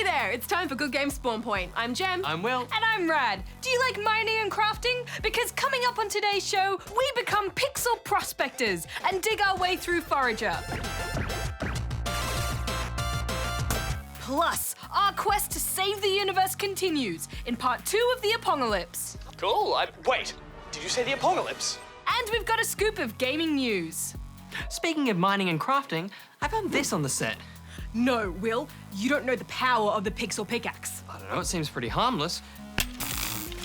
there, it's time for Good Game Spawn Point. I'm Jem. I'm Will. And I'm Rad. Do you like mining and crafting? Because coming up on today's show, we become pixel prospectors and dig our way through Forager. Plus, our quest to save the universe continues in part 2 of the Apocalypse. Cool. Wait, did you say the Apocalypse? And we've got a scoop of gaming news. Speaking of mining and crafting, I found this on the set. No, Will, you don't know the power of the pixel pickaxe. I don't know, it seems pretty harmless.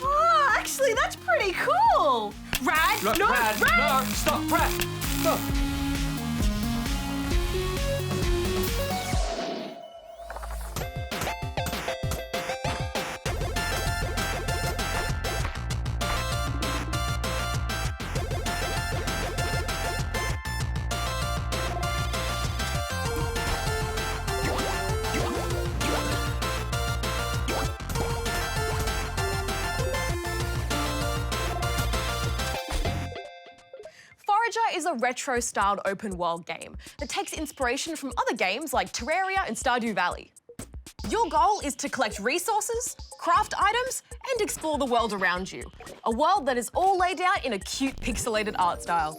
Oh, actually, that's pretty cool. Rad, no, Rad, no, stop, Rad, stop. Forager is a retro-styled open-world game that takes inspiration from other games like Terraria and Stardew Valley. Your goal is to collect resources, craft items, and explore the world around you. A world that is all laid out in a cute pixelated art style.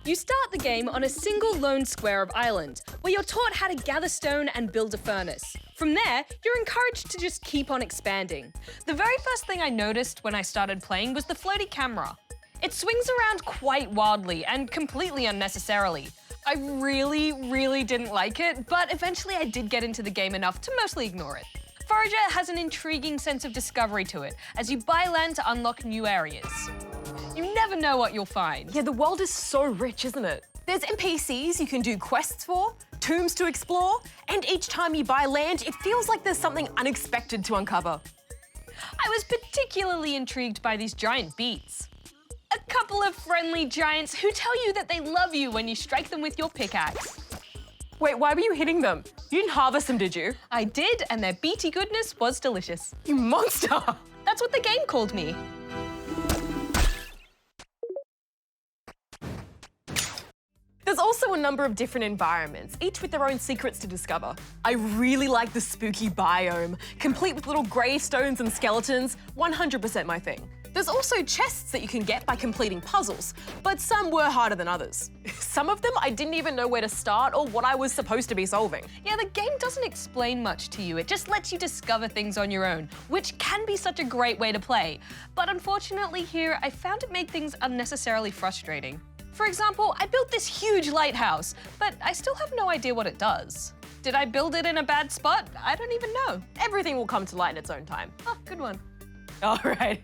You start the game on a single lone square of island, where you're taught how to gather stone and build a furnace. From there, you're encouraged to just keep on expanding. The very first thing I noticed when I started playing was the floaty camera. It swings around quite wildly and completely unnecessarily. I really didn't like it, but eventually I did get into the game enough to mostly ignore it. Forager has an intriguing sense of discovery to it, as you buy land to unlock new areas. You never know what you'll find. Yeah, the world is so rich, isn't it? There's NPCs you can do quests for, tombs to explore, and each time you buy land, it feels like there's something unexpected to uncover. I was particularly intrigued by these giant beets. A couple of friendly giants who tell you that they love you when you strike them with your pickaxe. Wait, why were you hitting them? You didn't harvest them, did you? I did, and their beety goodness was delicious. You monster! That's what the game called me. There's also a number of different environments, each with their own secrets to discover. I really like the spooky biome, complete with little gravestones and skeletons, 100% my thing. There's also chests that you can get by completing puzzles, but some were harder than others. Some of them I didn't even know where to start or what I was supposed to be solving. Yeah, the game doesn't explain much to you. It just lets you discover things on your own, which can be such a great way to play. But unfortunately here, I found it made things unnecessarily frustrating. For example, I built this huge lighthouse, but I still have no idea what it does. Did I build it in a bad spot? I don't even know. Everything will come to light in its own time. Oh, good one. All right.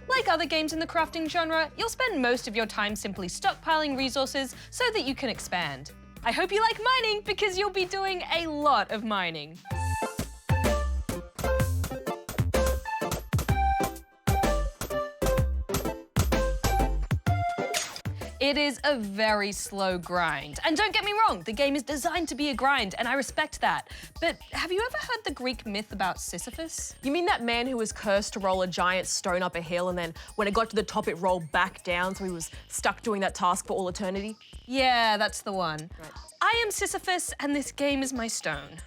Like other games in the crafting genre, you'll spend most of your time simply stockpiling resources so that you can expand. I hope you like mining because you'll be doing a lot of mining. It is a very slow grind. And don't get me wrong, the game is designed to be a grind, and I respect that. But have you ever heard the Greek myth about Sisyphus? You mean that man who was cursed to roll a giant stone up a hill and then when it got to the top, it rolled back down, so he was stuck doing that task for all eternity? Yeah, that's the one. Right. I am Sisyphus, and this game is my stone.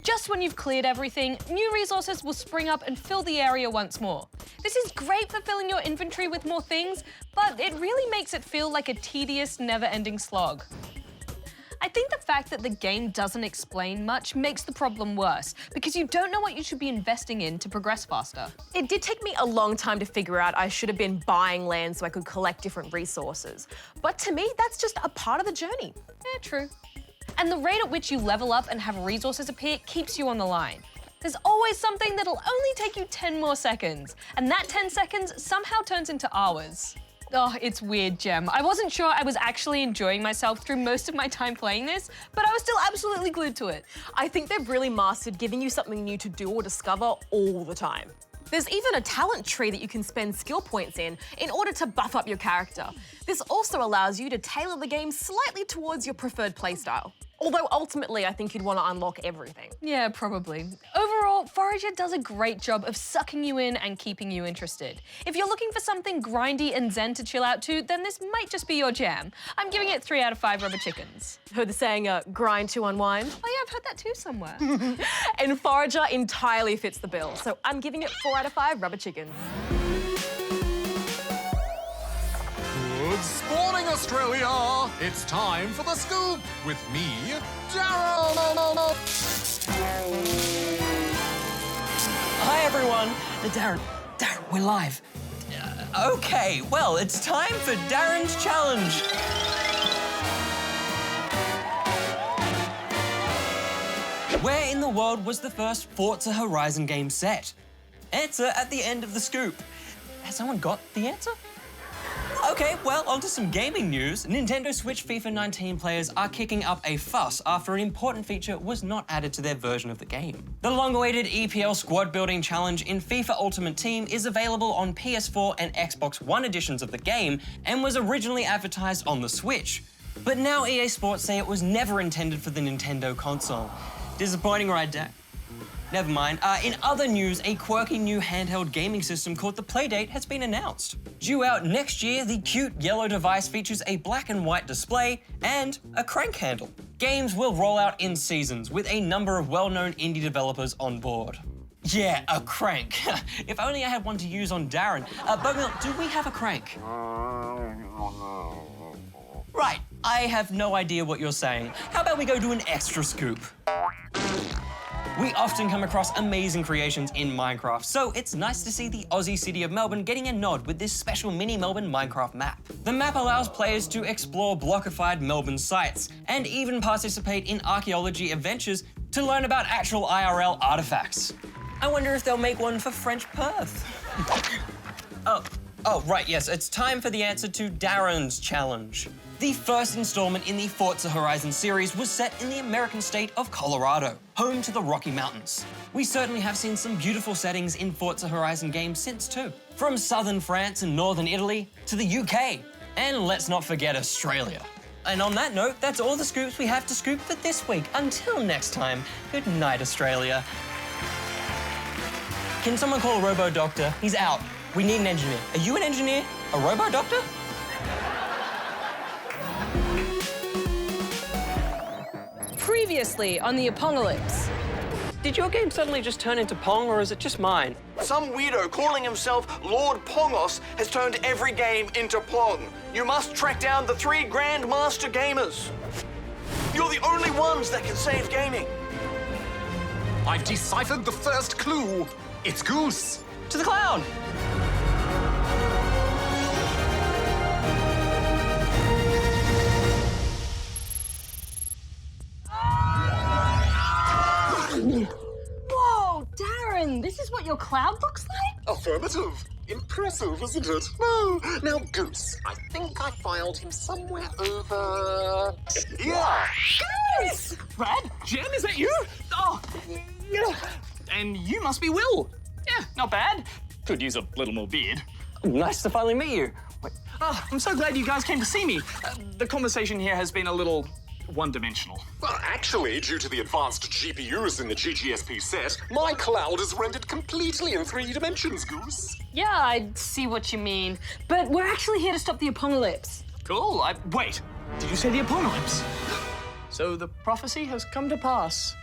Just when you've cleared everything, new resources will spring up and fill the area once more. This is great for filling your inventory with more things, but it really makes it feel like a tedious, never-ending slog. I think the fact that the game doesn't explain much makes the problem worse, because you don't know what you should be investing in to progress faster. It did take me a long time to figure out I should have been buying land so I could collect different resources. But to me, that's just a part of the journey. Yeah, true. And the rate at which you level up and have resources appear keeps you on the line. There's always something that'll only take you 10 more seconds, and that 10 seconds somehow turns into hours. Oh, it's weird, Jem. I wasn't sure I was actually enjoying myself through most of my time playing this, but I was still absolutely glued to it. I think they've really mastered giving you something new to do or discover all the time. There's even a talent tree that you can spend skill points in order to buff up your character. This also allows you to tailor the game slightly towards your preferred playstyle. Although ultimately, I think you'd want to unlock everything. Yeah, probably. Overall, Forager does a great job of sucking you in and keeping you interested. If you're looking for something grindy and zen to chill out to, then this might just be your jam. I'm giving it 3 out of 5 rubber chickens. Heard the saying, grind to unwind? Oh yeah, I've heard that too somewhere. And Forager entirely fits the bill, so I'm giving it 4 out of 5 rubber chickens. Good spawning, Australia! It's time for the scoop with me, Darren! Hi, everyone. Darren, we're live. Okay, well, it's time for Darren's challenge. Where in the world was the first Forza Horizon game set? Answer at the end of the scoop. Has someone got the answer? Okay, well, onto some gaming news. Nintendo Switch FIFA 19 players are kicking up a fuss after an important feature was not added to their version of the game. The long-awaited EPL squad building challenge in FIFA Ultimate Team is available on PS4 and Xbox One editions of the game and was originally advertised on the Switch. But now EA Sports say it was never intended for the Nintendo console. Disappointing, right, Dak? Never mind. In other news, a quirky new handheld gaming system called the Playdate has been announced. Due out next year, the cute yellow device features a black and white display and a crank handle. Games will roll out in seasons, with a number of well-known indie developers on board. Yeah, a crank. If only I had one to use on Darren. Bugmill, do we have a crank? Right, I have no idea what you're saying. How about we go do an extra scoop? We often come across amazing creations in Minecraft, so it's nice to see the Aussie city of Melbourne getting a nod with this special mini Melbourne Minecraft map. The map allows players to explore blockified Melbourne sites and even participate in archaeology adventures to learn about actual IRL artifacts. I wonder if they'll make one for French Perth. Oh, right, yes, it's time for the answer to Darren's challenge. The first installment in the Forza Horizon series was set in the American state of Colorado, home to the Rocky Mountains. We certainly have seen some beautiful settings in Forza Horizon games since too. From southern France and northern Italy to the UK. And let's not forget Australia. And on that note, that's all the scoops we have to scoop for this week. Until next time, good night, Australia. Can someone call a robo-doctor? He's out. We need an engineer. Are you an engineer? A robo-doctor? Previously on the Apocalypse. Did your game suddenly just turn into Pong, or is it just mine? Some weirdo calling himself Lord Pongos has turned every game into Pong. You must track down the 3 Grandmaster Gamers. You're the only ones that can save gaming. I've deciphered the first clue. It's Goose. To the cloud! Whoa, Darren, this is what your cloud looks like? Affirmative. Impressive, isn't it? No. Now, Goose, I think I filed him somewhere over here. Goose! Brad? Jen, is that you? Oh, yeah. And you must be Will. Yeah, not bad. Could use a little more beard. Nice to finally meet you. Wait, Oh, I'm so glad you guys came to see me. The conversation here has been a little one-dimensional. Well, actually, due to the advanced GPUs in the GGSP set, my cloud is rendered completely in 3 dimensions, Goose. Yeah, I see what you mean. But we're actually here to stop the apocalypse. Cool. Wait, did you say the apocalypse? So the prophecy has come to pass.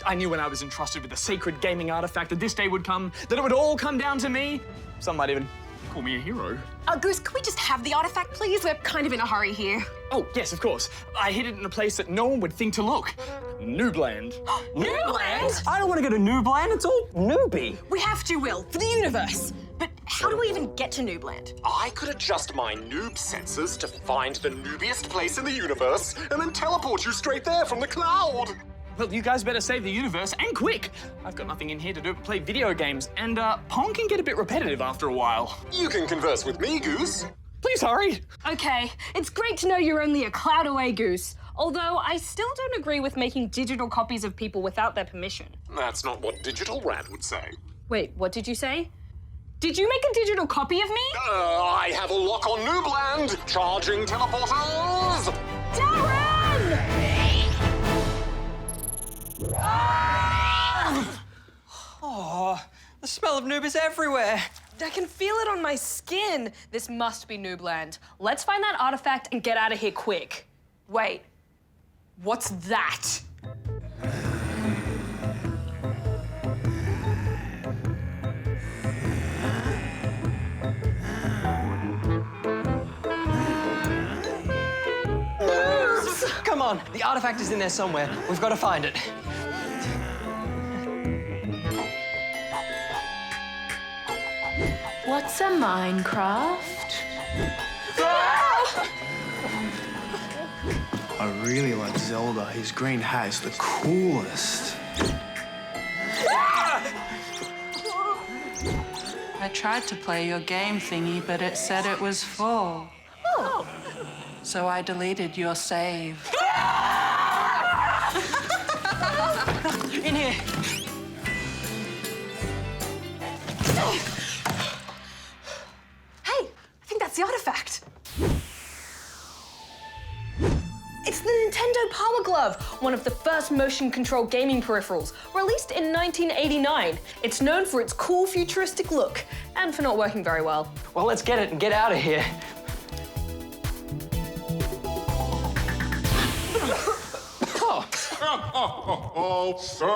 I knew when I was entrusted with the sacred gaming artifact that this day would come, that it would all come down to me. Some might even call me a hero. Goose, can we just have the artifact, please? We're kind of in a hurry here. Oh, yes, of course. I hid it in a place that no one would think to look. Noob Land. Noob Land? I don't want to go to Noob Land. It's all newbie. We have to, Will, for the universe. But how do we even get to Noob Land? I could adjust my noob sensors to find the noobiest place in the universe and then teleport you straight there from the cloud. Well, you guys better save the universe, and quick! I've got nothing in here to do but play video games, and Pong can get a bit repetitive after a while. You can converse with me, Goose. Please hurry! Okay, it's great to know you're only a cloud away, Goose. Although I still don't agree with making digital copies of people without their permission. That's not what Digital Rad would say. Wait, what did you say? Did you make a digital copy of me? I have a lock on Noob Land. Charging teleporters. Darren! smell of noob is everywhere. I can feel it on my skin. This must be Noob Land. Let's find that artifact and get out of here quick. Wait, what's that? Come on, the artifact is in there somewhere. We've got to find it. What's a Minecraft? I really like Zelda. His green hat is the coolest. I tried to play your game thingy, but it said it was full. Oh. So I deleted your save. In here. Hey, I think that's the artifact. It's the Nintendo Power Glove, one of the first motion-controlled gaming peripherals, released in 1989. It's known for its cool, futuristic look, and for not working very well. Well, let's get it and get out of here. Oh, so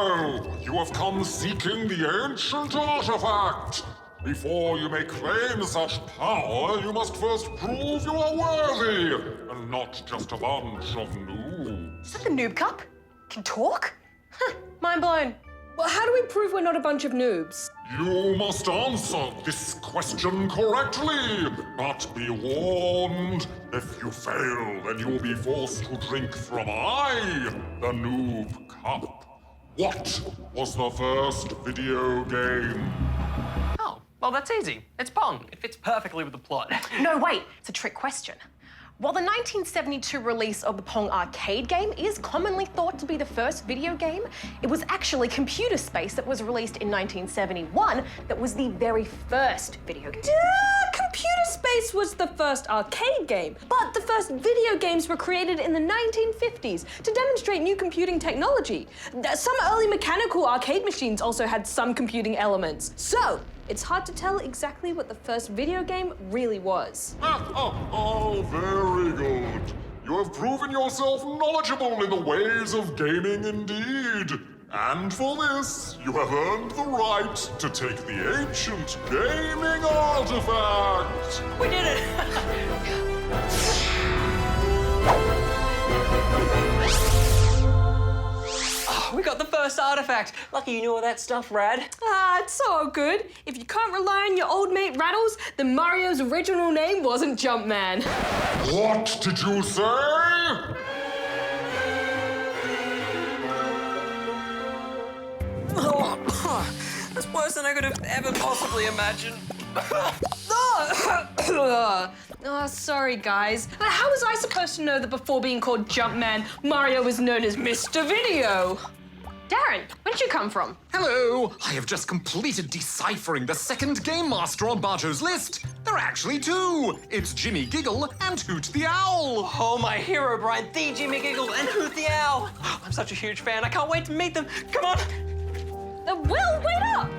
you have come seeking the ancient artifact. Before you may claim such power, you must first prove you are worthy, and not just a bunch of noobs. Is that the Noob Cup? Can talk? Huh, mind blown. Well, how do we prove we're not a bunch of noobs? You must answer this question correctly, but be warned, if you fail, then you will be forced to drink from the Noob Cup. What was the first video game? Oh, well, that's easy. It's Pong. It fits perfectly with the plot. No, wait, it's a trick question. While the 1972 release of the Pong arcade game is commonly thought to be the first video game, it was actually Computer Space that was released in 1971 that was the very first video game. Computer Space was the first arcade game, but the first video games were created in the 1950s to demonstrate new computing technology. Some early mechanical arcade machines also had some computing elements. So, it's hard to tell exactly what the first video game really was. Oh, very good. You have proven yourself knowledgeable in the ways of gaming indeed. And for this, you have earned the right to take the ancient gaming artifact. We did it! Oh, we got the first artifact. Lucky you knew all that stuff, Rad. It's all good. If you can't rely on your old mate Rattles, then Mario's original name wasn't Jumpman. What did you say? That's worse than I could have ever possibly imagined. Sorry, guys. How was I supposed to know that before being called Jumpman, Mario was known as Mr. Video? Darren, where did you come from? Hello! I have just completed deciphering the second Game Master on Barjo's list. There are actually two. It's Jimmy Giggle and Hoot the Owl. Oh, my hero, Brian, the Jimmy Giggle and Hoot the Owl. I'm such a huge fan. I can't wait to meet them. Come on. Will, wait up!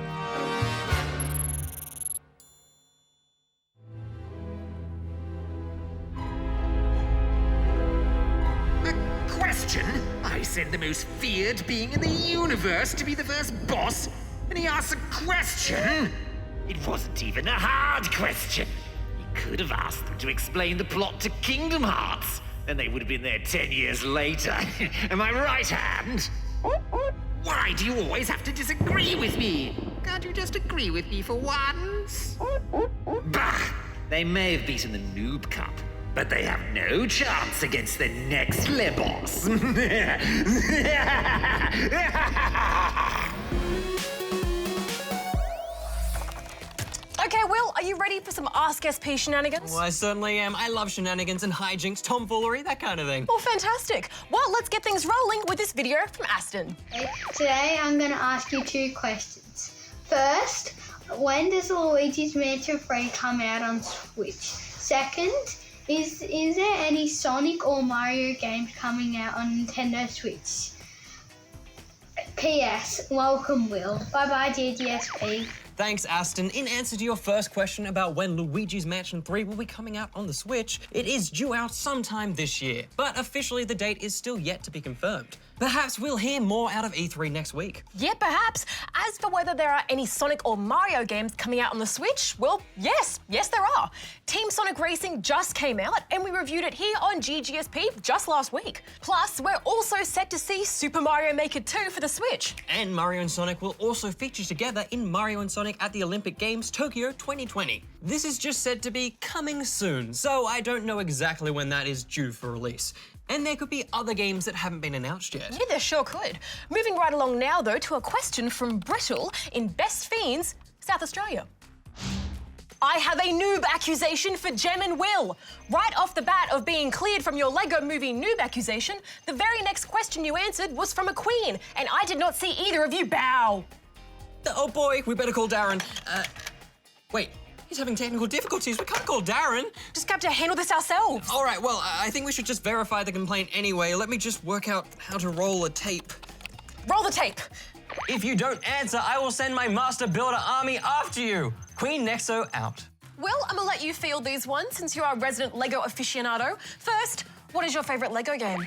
Question? I sent the most feared being in the universe to be the first boss, and he asks a question? It wasn't even a hard question. He could have asked them to explain the plot to Kingdom Hearts, and they would have been there 10 years later. Am I right, Hand? Why do you always have to disagree with me? Can't you just agree with me for once? Bah! They may have beaten the Noob Cup, but they have no chance against the next boss. Okay, Will, are you ready for some Ask SP shenanigans? Well, I certainly am. I love shenanigans and hijinks, tomfoolery, that kind of thing. Well, fantastic. Well, let's get things rolling with this video from Aston. Today, I'm going to ask you two questions. First, when does Luigi's Mansion 3 come out on Switch? Second, is there any Sonic or Mario games coming out on Nintendo Switch? P.S. Welcome, Will. Bye-bye, GGSP. Thanks, Aston. In answer to your first question about when Luigi's Mansion 3 will be coming out on the Switch, it is due out sometime this year, but officially the date is still yet to be confirmed. Perhaps we'll hear more out of E3 next week. Yeah, perhaps. As for whether there are any Sonic or Mario games coming out on the Switch, well, yes there are. Team Sonic Racing just came out and we reviewed it here on GGSP just last week. Plus, we're also set to see Super Mario Maker 2 for the Switch. And Mario and Sonic will also feature together in Mario and Sonic at the Olympic Games Tokyo 2020. This is just said to be coming soon, so I don't know exactly when that is due for release. And there could be other games that haven't been announced yet. Yeah, there sure could. Moving right along now, though, to a question from Brittle in Best Fiends, South Australia. I have a noob accusation for Jem and Will. Right off the bat of being cleared from your Lego Movie noob accusation, the very next question you answered was from a queen, and I did not see either of you bow. Oh boy, we better call Darren. Wait. He's having technical difficulties. We can't call Darren. Just have to handle this ourselves. All right, well, I think we should just verify the complaint anyway. Let me just work out how to roll a tape. Roll the tape. If you don't answer, I will send my Master Builder army after you. Queen Nexo out. Well, I'm gonna let you field these ones since you're our resident Lego aficionado. First, what is your favorite Lego game?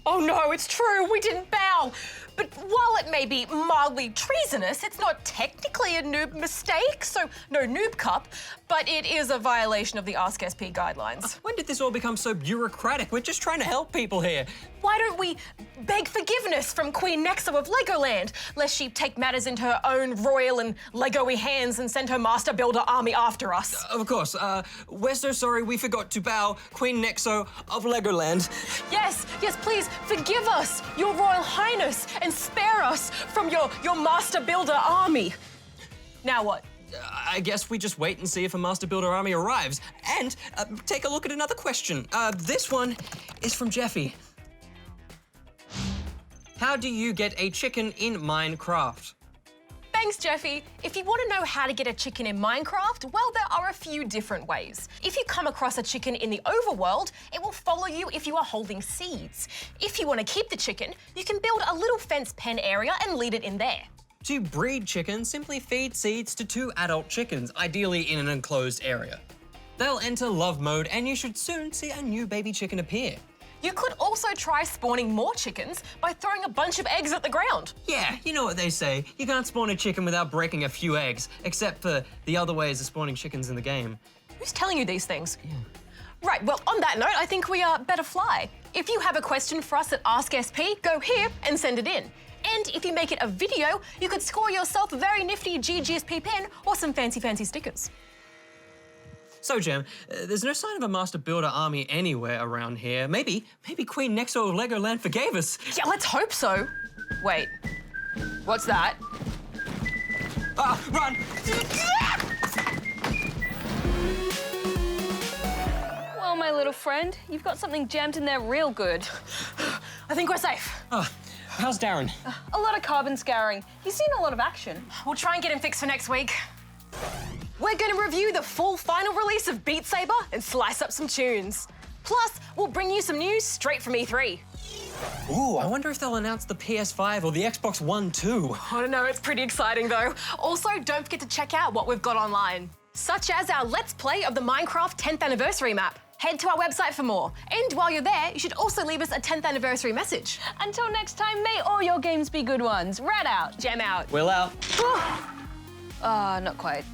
Oh no, it's true, we didn't bow. But while it may be mildly treasonous, it's not technically a noob mistake, so no noob cup, but it is a violation of the Ask SP guidelines. When did this all become so bureaucratic? We're just trying to help people here. Why don't we beg forgiveness from Queen Nexo of Legoland, lest she take matters into her own royal and Lego-y hands and send her Master Builder army after us? Of course, we're so sorry we forgot to bow Queen Nexo of Legoland. Yes, please forgive us, your Royal Highness, and spare us from your Master Builder army. Now what? I guess we just wait and see if a Master Builder army arrives. And take a look at another question. This one is from Jeffy. How do you get a chicken in Minecraft? Thanks, Jeffy. If you want to know how to get a chicken in Minecraft, well, there are a few different ways. If you come across a chicken in the overworld, it will follow you if you are holding seeds. If you want to keep the chicken, you can build a little fence pen area and lead it in there. To breed chickens, simply feed seeds to 2 adult chickens, ideally in an enclosed area. They'll enter love mode and you should soon see a new baby chicken appear. You could also try spawning more chickens by throwing a bunch of eggs at the ground. Yeah, you know what they say. You can't spawn a chicken without breaking a few eggs, except for the other ways of spawning chickens in the game. Who's telling you these things? Yeah. Right, well, on that note, I think we better fly. If you have a question for us at Ask SP, go here and send it in. And if you make it a video, you could score yourself a very nifty GGSP pen or some fancy stickers. So, Jem, there's no sign of a Master Builder army anywhere around here. Maybe Queen Nexo of Legoland forgave us. Yeah, let's hope so. Wait, what's that? Run! Well, my little friend, you've got something jammed in there real good. I think we're safe. How's Darren? A lot of carbon scouring. He's seen a lot of action. We'll try and get him fixed for next week. We're going to review the full final release of Beat Saber and slice up some tunes. Plus, we'll bring you some news straight from E3. Ooh, I wonder if they'll announce the PS5 or the Xbox One too. I don't know, it's pretty exciting though. Also, don't forget to check out what we've got online, such as our Let's Play of the Minecraft 10th anniversary map. Head to our website for more. And while you're there, you should also leave us a 10th anniversary message. Until next time, may all your games be good ones. Rat out. Jem out. Will out. Not quite.